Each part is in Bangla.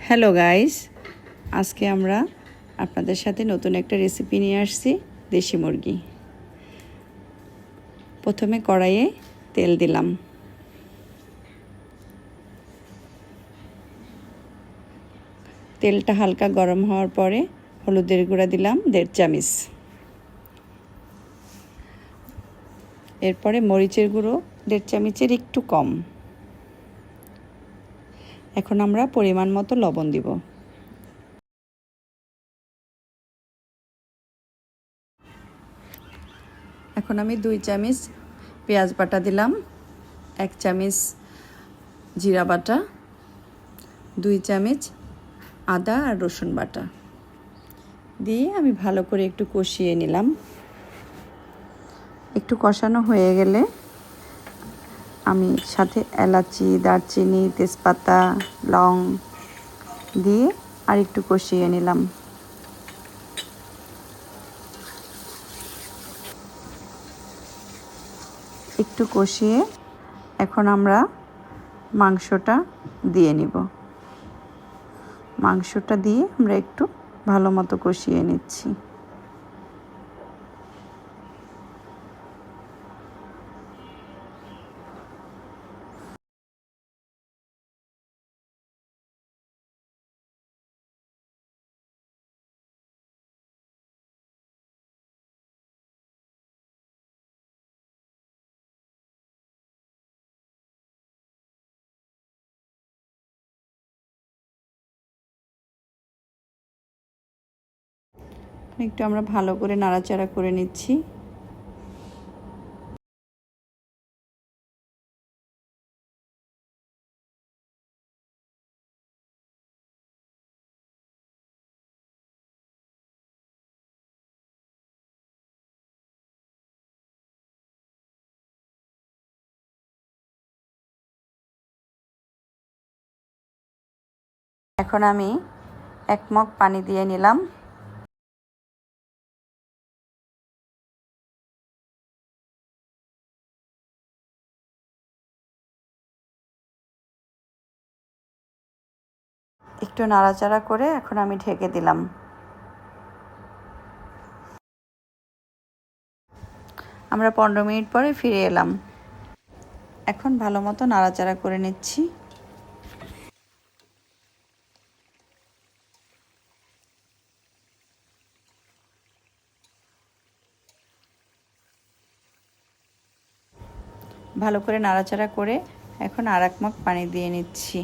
হ্যালো গাইস, আজকে আমরা আপনাদের সাথে নতুন একটা রেসিপি নিয়ে আসছি। দেশি মুরগি। প্রথমে কড়াইয়ে তেল দিলাম। তেলটা হালকা গরম হওয়ার পরে হলুদের গুঁড়া দিলাম 1.5 চামচ। এরপরে মরিচের গুঁড়ো 1.5 চামচের একটু কম। এখন আমরা পরিমাণ মতো লবণ দিব। এখন আমি 2 চামচ পেঁয়াজ বাটা দিলাম, 1 চামচ জিরা বাটা, 2 চামচ আদা আর রসুন বাটা দিয়ে আমি ভালো করে একটু কষিয়ে নিলাম। একটু কষানো হয়ে গেলে আমি সাথে এলাচি, দারচিনি, তেজপাতা, লং দিয়ে আর একটু কষিয়ে নিলাম। একটু কষিয়ে এখন আমরা মাংসটা দিয়ে নিব। মাংসটা দিয়ে আমরা একটু ভালো মতো কষিয়ে নিচ্ছি। একটু আমরা ভালো করে নাড়াচাড়া করে নিচ্ছি। এখন আমি 1 মগ পানি দিয়ে নিলাম। একটু নাড়াচাড়া করে এখন আমি ঢেকে দিলাম। আমরা 15 মিনিট পরে ফিরে এলাম। এখন ভালো মতো নাড়াচাড়া করে নিচ্ছি। ভালো করে নাড়াচাড়া করে এখন আর 1 মগ পানি দিয়ে নিচ্ছি।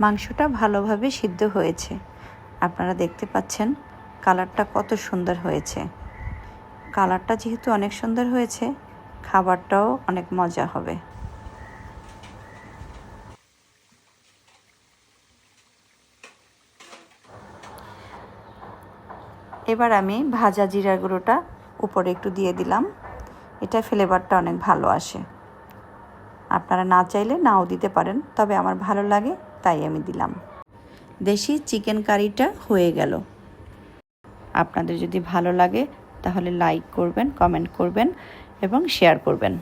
মাংসটা ভালোভাবে সিদ্ধ হয়েছে। আপনারা দেখতে পাচ্ছেন কালারটা কত সুন্দর হয়েছে। কালারটা যেহেতু অনেক সুন্দর হয়েছে, খাবারটাও অনেক মজা হবে। এবার আমি ভাজা জিরার গুঁড়োটা উপরে একটু দিয়ে দিলাম। এটা ফ্লেভারটা অনেক ভালো আসে। আপনারা না চাইলে নাও দিতে পারেন, তবে আমার ভালো লাগে তাই আমি দিলাম। দেশি চিকেন কারিটা হয়ে গেল। আপনাদের যদি ভালো লাগে তাহলে লাইক করবেন, কমেন্ট করবেন এবং শেয়ার করবেন।